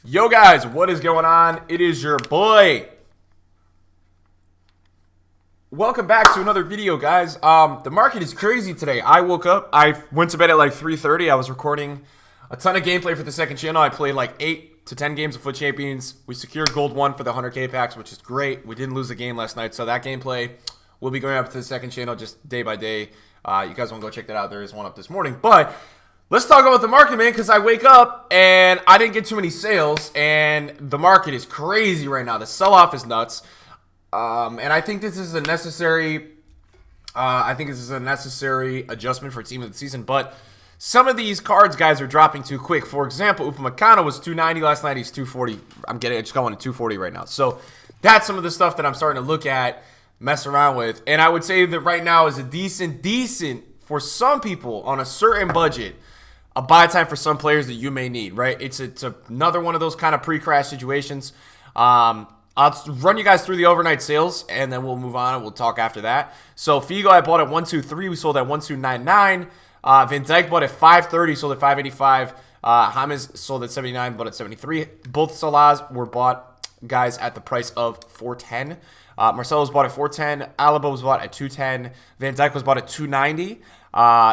Yo guys, what is going on? It is your boy. Welcome back to another video, guys. The market is crazy today. I woke up, I went to bed at like 3:30. I was recording a ton of gameplay for the second channel. I played like 8 to 10 games of Foot Champions. We secured Gold 1 for the 100k packs, which is great. We didn't lose a game last night, so that gameplay will be going up to the second channel just day by day. You guys want to go check that out. There is one up this morning. But let's talk about the market, man, because I wake up and I didn't get too many sales, and the market is crazy right now. The sell-off is nuts, and I think this is a necessary. Adjustment for team of the season. But some of these cards, guys, are dropping too quick. For example, Upamecano was 290 last night. He's 240. I just got one at 240 right now. So that's some of the stuff that I'm starting to look at, mess around with, and I would say that right now is a decent for some people on a certain budget. A buy time for some players that you may need, right? It's another one of those kind of pre-crash situations. I'll run you guys through the overnight sales, and then we'll move on and we'll talk after that. So Figo, I bought at 123. We sold at 1299. Van Dijk bought at 530, sold at 585. James sold at 79, bought at 73. Both Salahs were bought, guys, at the price of 410. Marcelo was bought at 410. Alaba was bought at 210. Van Dijk was bought at 290.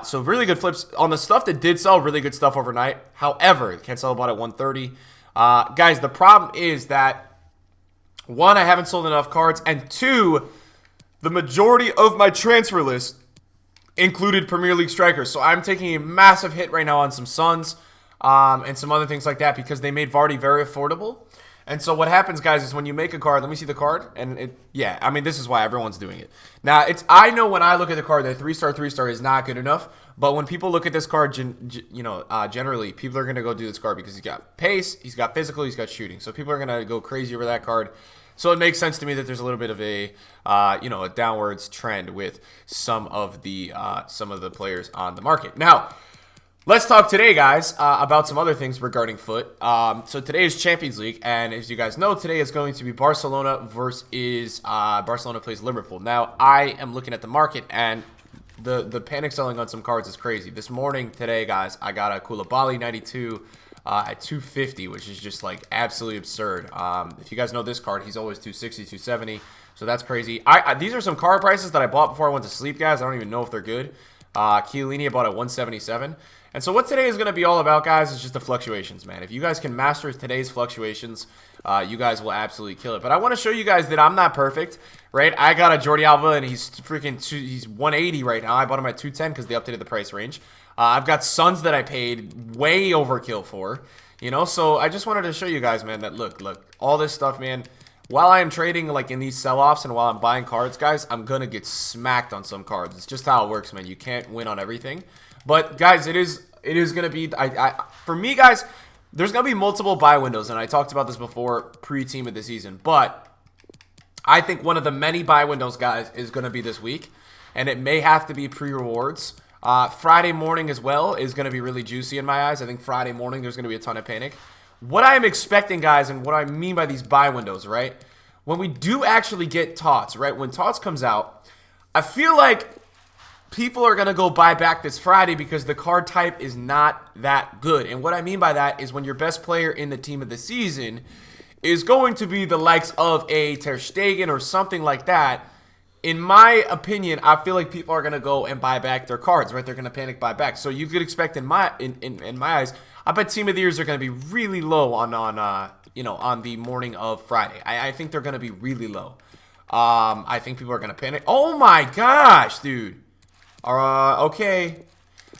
So really good flips on the stuff that did sell. Really good stuff overnight. However, Cancelo bought at 130. Guys, the problem is that one, I haven't sold enough cards, and two, the majority of my transfer list included Premier League strikers. So I'm taking a massive hit right now on some Suns and some other things like that because they made Vardy very affordable. And so what happens, guys, is when you make a card, let me see the card, and this is why everyone's doing it. Now, I know when I look at the card that 3-star is not good enough, but when people look at this card, generally, people are going to go do this card because he's got pace, he's got physical, he's got shooting. So people are going to go crazy over that card. So it makes sense to me that there's a little bit of a downwards trend with some of the players on the market. Now, let's talk today, guys, about some other things regarding Foot. So today is Champions League, and as you guys know, today is going to be Barcelona versus Barcelona plays Liverpool. Now, I am looking at the market, and the panic selling on some cards is crazy. This morning, today, guys, I got a Koulibaly 92 at 250, which is just like absolutely absurd. If you guys know this card, he's always 260, 270, so that's crazy. These are some card prices that I bought before I went to sleep, guys. I don't even know if they're good. Chiellini I bought at 177. And so what today is going to be all about, guys, is just the fluctuations, man. If you guys can master today's fluctuations, you guys will absolutely kill it. But I want to show you guys that I'm not perfect, right? I got a Jordi Alba, and he's he's 180 right now. I bought him at 210 because they updated the price range. I've got Suns that I paid way overkill for, So I just wanted to show you guys, man, that look, all this stuff, man. While I am trading like in these sell-offs and while I'm buying cards, guys, I'm going to get smacked on some cards. It's just how it works, man. You can't win on everything. But, guys, it is going to be, for me, guys, there's going to be multiple buy windows. And I talked about this before pre-team of the season. But I think one of the many buy windows, guys, is going to be this week. And it may have to be pre-rewards. Friday morning as well is going to be really juicy in my eyes. I think Friday morning there's going to be a ton of panic. What I am expecting, guys, and what I mean by these buy windows, right? When we do actually get TOTS, right? When TOTS comes out, I feel like people are going to go buy back this Friday because the card type is not that good. And what I mean by that is when your best player in the team of the season is going to be the likes of a Ter Stegen or something like that. In my opinion, I feel like people are going to go and buy back their cards, right? They're going to panic buy back. So you could expect in my eyes, I bet team of the years are going to be really low on the morning of Friday. I think they're going to be really low. I think people are going to panic. Oh my gosh, dude. Okay.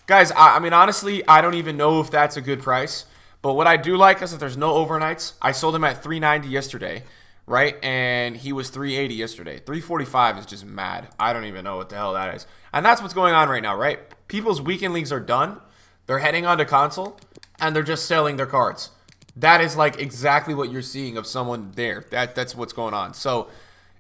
Guys, I mean, honestly, I don't even know if that's a good price. But what I do like is that there's no overnights. I sold him at 390 yesterday, right? And he was 380 yesterday. 345 is just mad. I don't even know what the hell that is. And that's what's going on right now, right? People's weekend leagues are done. They're heading onto console, and they're just selling their cards. That is like exactly what you're seeing of someone there. That's what's going on. So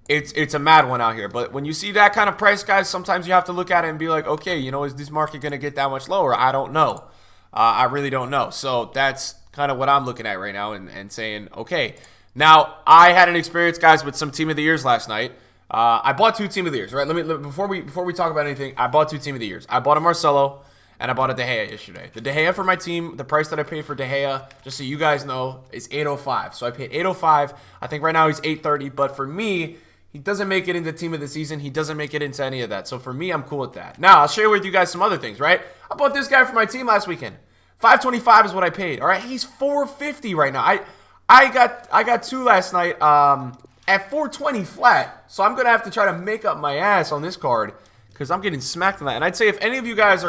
it's a mad one out here. But when you see that kind of price, guys, sometimes you have to look at it and be like, okay, is this market going to get that much lower? I don't know. I really don't know. So that's kind of what I'm looking at right now and saying, okay. Now, I had an experience, guys, with some Team of the Years last night. I bought 2 Team of the Years, right? Before we talk about anything, I bought 2 Team of the Years. I bought a Marcelo, and I bought a De Gea yesterday. The De Gea for my team, the price that I paid for De Gea, just so you guys know, is $805. So I paid $805. I think right now he's $830, but for me, he doesn't make it into team of the season. He doesn't make it into any of that. So for me, I'm cool with that. Now, I'll share with you guys some other things, right? I bought this guy for my team last weekend. $525 is what I paid. All right, he's $450 right now. I got two last night at $420 flat. So I'm gonna have to try to make up my ass on this card because I'm getting smacked on that. And I'd say if any of you guys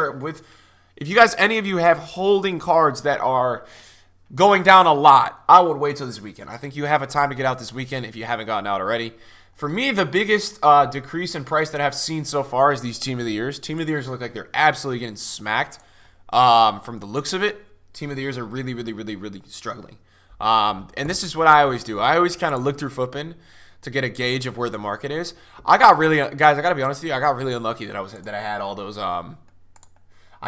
any of you have holding cards that are going down a lot, I would wait till this weekend. I think you have a time to get out this weekend if you haven't gotten out already. For me, the biggest decrease in price that I've seen so far is these Team of the Years. Team of the Years look like they're absolutely getting smacked. From the looks of it, Team of the Years are really, really, really, really struggling. And this is what I always do. I always kind of look through Footbin to get a gauge of where the market is. Guys, I gotta be honest with you, I got really unlucky that I had all those. I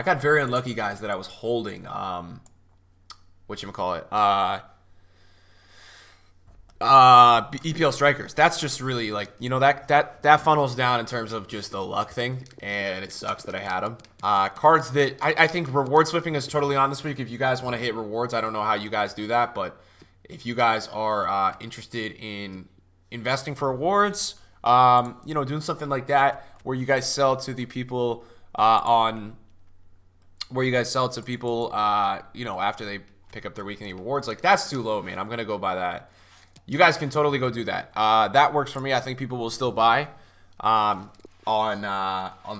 got very unlucky, guys, that I was holding. Whatchamacallit? EPL strikers. That's just really like, you know, that funnels down in terms of just the luck thing, and it sucks that I had them. Cards that I think reward slipping is totally on this week. If you guys want to hit rewards, I don't know how you guys do that, but if you guys are interested in investing for rewards, you know, doing something like that where you guys sell to the people you know, after they pick up their weekly rewards, like that's too low, man. I'm gonna go buy that. You guys can totally go do that. That works for me. I think people will still buy on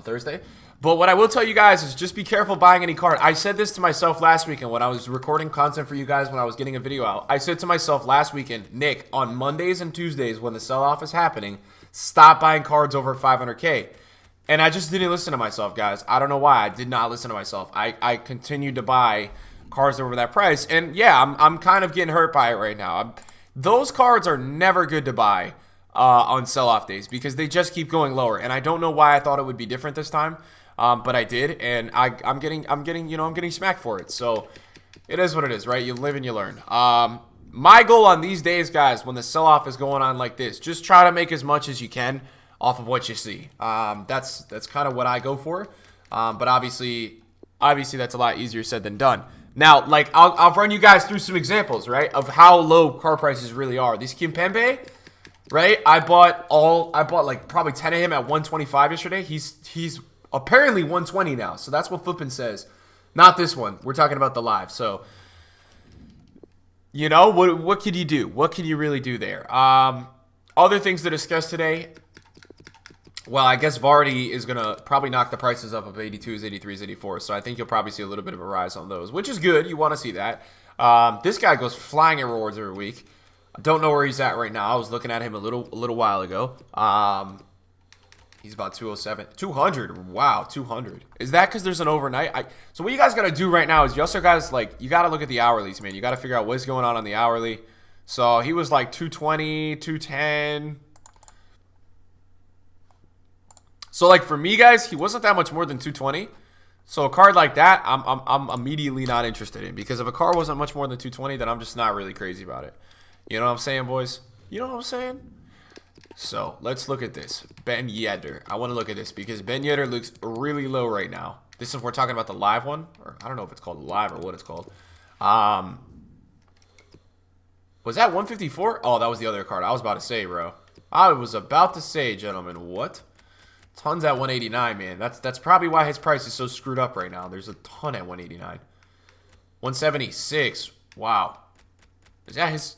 Thursday. But what I will tell you guys is just be careful buying any card. I said this to myself last weekend when I was recording content for you guys when I was getting a video out. I said to myself last weekend, Nick, on Mondays and Tuesdays when the sell-off is happening, stop buying cards over 500K. And I just didn't listen to myself, guys. I don't know why. I did not listen to myself. I continued to buy cards over that price. And yeah, I'm kind of getting hurt by it right now. Those cards are never good to buy on sell-off days because they just keep going lower. And I don't know why I thought it would be different this time, but I did, and I'm getting smacked for it. So it is what it is, right? You live and you learn. My goal on these days, guys, when the sell-off is going on like this, just try to make as much as you can off of what you see. That's kind of what I go for. But obviously that's a lot easier said than done. Now, like, I'll run you guys through some examples, right, of how low car prices really are. These Kimpembe, right, I bought like probably 10 of him at 125 yesterday. He's apparently 120 now, so that's what Flippin says. Not this one. We're talking about the live. So, you know, what could you do? What can you really do there? Other things to discuss today. Well, I guess Vardy is going to probably knock the prices up of 82s, 83s, 84s. So I think you'll probably see a little bit of a rise on those, which is good. You want to see that. This guy goes flying at rewards every week. I don't know where he's at right now. I was looking at him a little while ago. He's about 207. 200. Wow, 200. Is that because there's an overnight? So what you guys got to do right now is you also guys, like, you got to look at the hourlies, man. You got to figure out what's going on the hourly. So he was like 220, 210. So, like, for me, guys, he wasn't that much more than 220. So a card like that, I'm immediately not interested in. Because if a card wasn't much more than 220, then I'm just not really crazy about it. You know what I'm saying, boys? You know what I'm saying? So, let's look at this. Ben Yedder. I want to look at this because Ben Yedder looks really low right now. This is, we're talking about the live one. Or I don't know if it's called live or what it's called. Was that 154? Oh, that was the other card. I was about to say, bro. I was about to say, gentlemen, what? Tons at 189, man. That's probably why his price is so screwed up right now. There's a ton at 189. 176. Wow. Is that his?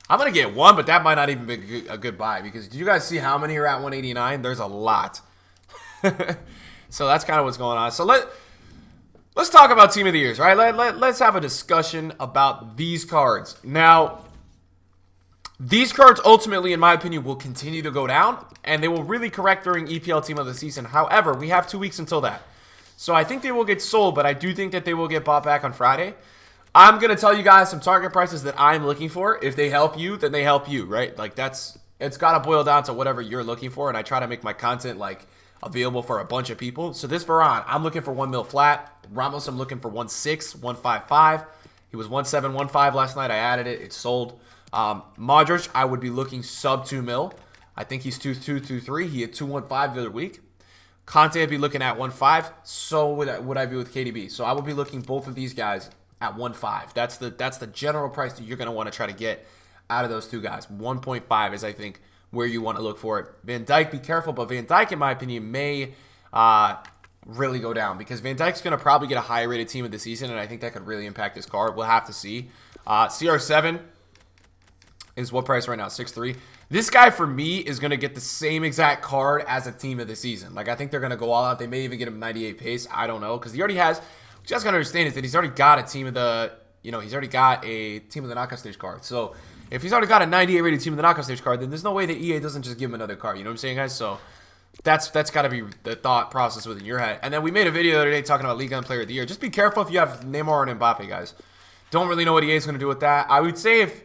I'm going to get one, but that might not even be a good buy because do you guys see how many are at 189? There's a lot. So that's kind of what's going on. So let's talk about Team of the Years, right? Let's have a discussion about these cards. Now, these cards ultimately, in my opinion, will continue to go down, and they will really correct during EPL Team of the Season. However, we have 2 weeks until that. So I think they will get sold, but I do think that they will get bought back on Friday. I'm going to tell you guys some target prices that I'm looking for. If they help you, then they help you, right? Like, it's got to boil down to whatever you're looking for, and I try to make my content, like, available for a bunch of people. So this Varane, I'm looking for 1 mil flat. Ramos, I'm looking for 1.6, 1.55. He was 1.7, 1.5 last night. I added it. It's sold. Modric, I would be looking sub 2 mil. I think he's 2.2, 2.3. He had 2.15 the other week. Conte would be looking at 1.5. So would I be with KDB. So I would be looking both of these guys at 1.5. That's the general price that you're going to want to try to get out of those two guys. 1.5 is, I think, where you want to look for it. Van Dijk, be careful, but Van Dijk, in my opinion, may really go down because Van Dijk's going to probably get a higher rated team of the season, and I think that could really impact his card. We'll have to see. CR7 is what price right now? 6.3. This guy, for me, is going to get the same exact card as a team of the season. Like, I think they're going to go all out. They may even get him 98 pace. I don't know, because he already has. What you guys got to understand is that he's already got a team of the, he's already got a team of the knockout stage card. So if he's already got a 98 rated team of the knockout stage card, then there's no way that EA doesn't just give him another card. You know what I'm saying, guys? So that's got to be the thought process within your head. And then we made a video the other day talking about League One Player of the Year. Just be careful if you have Neymar and Mbappe, guys. Don't really know what EA is going to do with that. I would say if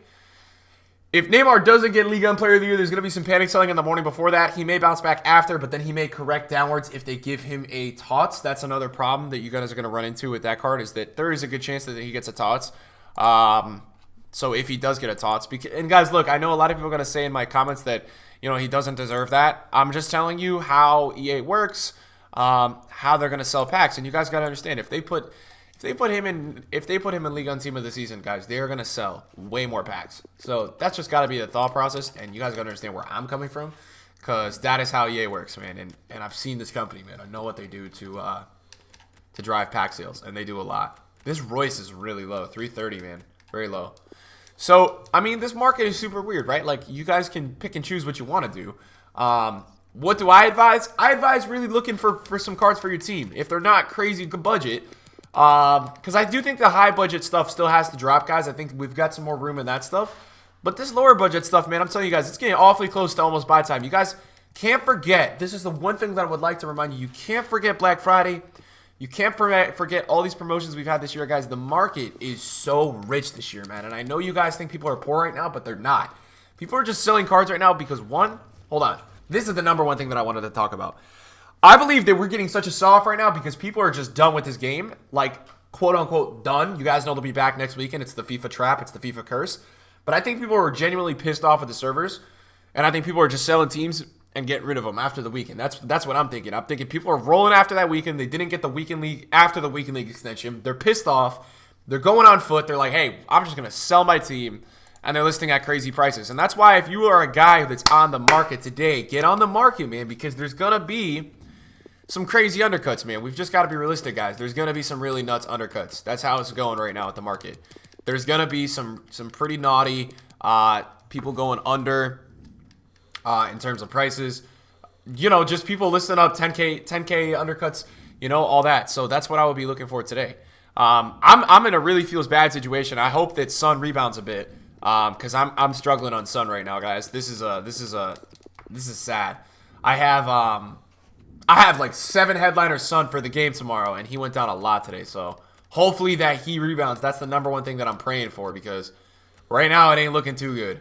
Neymar doesn't get League One Player of the Year, there's going to be some panic selling in the morning before that. He may bounce back after, but then he may correct downwards if they give him a TOTS. That's another problem that you guys are going to run into with that card, is that there is a good chance that he gets a TOTS. So if he does get a TOTS, and guys, look, I know a lot of people are going to say in my comments that, he doesn't deserve that. I'm just telling you how EA works, how they're going to sell packs, and you guys got to understand, if they put him in League One Team of the Season, guys, they're gonna sell way more packs. So that's just got to be the thought process, and you guys gotta understand where I'm coming from, because that is how EA works, man. And I've seen this company, man. I know what they do to drive pack sales, and they do a lot. This Royce is really low, 330, man, very low. So I mean, this market is super weird, right? Like, you guys can pick and choose what you want to do. What do I advise? I advise really looking for some cards for your team. If they're not crazy good budget. Because I do think the high budget stuff still has to drop, guys. I think we've got some more room in that stuff. But this lower budget stuff, man, I'm telling you guys, it's getting awfully close to almost buy time. You guys can't forget, this is the one thing that I would like to remind you. You can't forget Black Friday. You can't forget all these promotions we've had this year, guys. The market is so rich this year, man. And I know you guys think people are poor right now, but they're not. People are just selling cards right now because, one, hold on. This is the number one thing that I wanted to talk about. I believe that we're getting such a sell-off right now because people are just done with this game. Like, quote-unquote done. You guys know they'll be back next weekend. It's the FIFA trap. It's the FIFA curse. But I think people are genuinely pissed off at the servers. And I think people are just selling teams and getting rid of them after the weekend. That's what I'm thinking. I'm thinking people are rolling after that weekend. They didn't get the weekend league after the weekend league extension. They're pissed off. They're going on foot. They're like, hey, I'm just going to sell my team. And they're listing at crazy prices. And that's why if you are a guy that's on the market today, get on the market, man, because there's going to be some crazy undercuts, man. We've just got to be realistic, guys. There's going to be some really nuts undercuts. That's how it's going right now at the market. There's going to be some pretty naughty people going under in terms of prices. Just people listing up 10K undercuts, all that. So that's what I would be looking for today. I'm in a really feels bad situation. I hope that Sun rebounds a bit because I'm struggling on Sun right now, guys. This is sad. I have like 7 headliner Sun for the game tomorrow, and he went down a lot today. So hopefully that he rebounds. That's the number one thing that I'm praying for, because right now it ain't looking too good.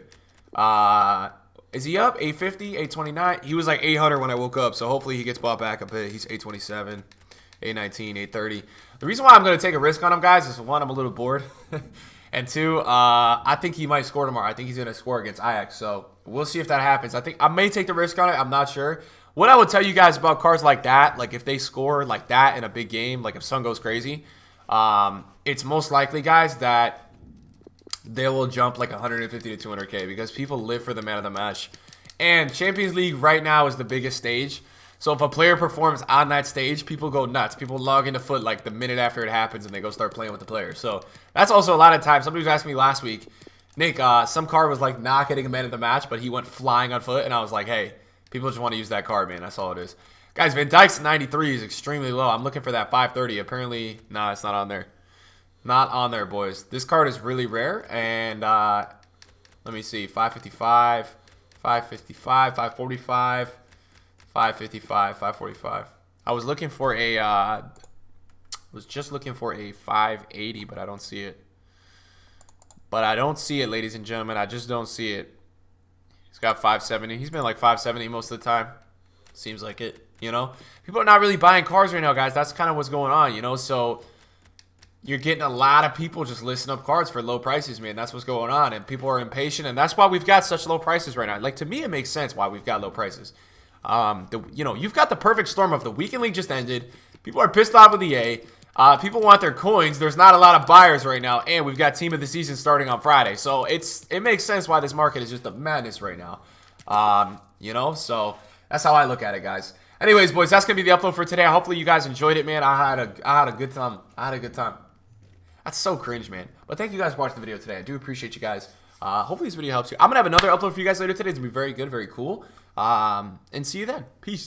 Is he up? 850, 829? He was like 800 when I woke up, so hopefully he gets bought back a bit. He's 827, 819, 830. The reason why I'm going to take a risk on him, guys, is, one, I'm a little bored. And 2, I think he might score tomorrow. I think he's going to score against Ajax. So we'll see if that happens. I think I may take the risk on it. I'm not sure. What I would tell you guys about cards like that, like if they score like that in a big game, like if Sun goes crazy, it's most likely, guys, that they will jump like 150 to 200K because people live for the man of the match. And Champions League right now is the biggest stage. So if a player performs on that stage, people go nuts. People log into Foot like the minute after it happens, and they go start playing with the player. So that's also a lot of times. Somebody was asking me last week, Nick, some card was like not getting a man of the match, but he went flying on Foot, and I was like, hey, people just want to use that card, man. That's all it is. Guys, Van Dijk's 93 is extremely low. I'm looking for that 530. Apparently, nah, it's not on there. Not on there, boys. This card is really rare. And let me see. 555, 555, 545, 555, 545. I was looking for a just looking for a 580, but I don't see it. But I don't see it, ladies and gentlemen. I just don't see it. He's got 570. He's been like 570 most of the time. Seems like it, People are not really buying cars right now, guys. That's kind of what's going on, So you're getting a lot of people just listing up cards for low prices, man. That's what's going on. And people are impatient. And that's why we've got such low prices right now. Like, to me, it makes sense why we've got low prices. You've got the perfect storm of the weekend league just ended. People are pissed off with EA. People want their coins. There's not a lot of buyers right now, and we've got team of the season starting on Friday. So it makes sense why this market is just a madness right now. So that's how I look at it, guys. Anyways, boys, that's gonna be the upload for today. Hopefully you guys enjoyed it, man. I had a good time. That's so cringe, man. But thank you guys for watching the video today. I do appreciate you guys. Hopefully this video helps you. I'm gonna have another upload for you guys later today. It's gonna be very good, very cool. And see you then. Peace.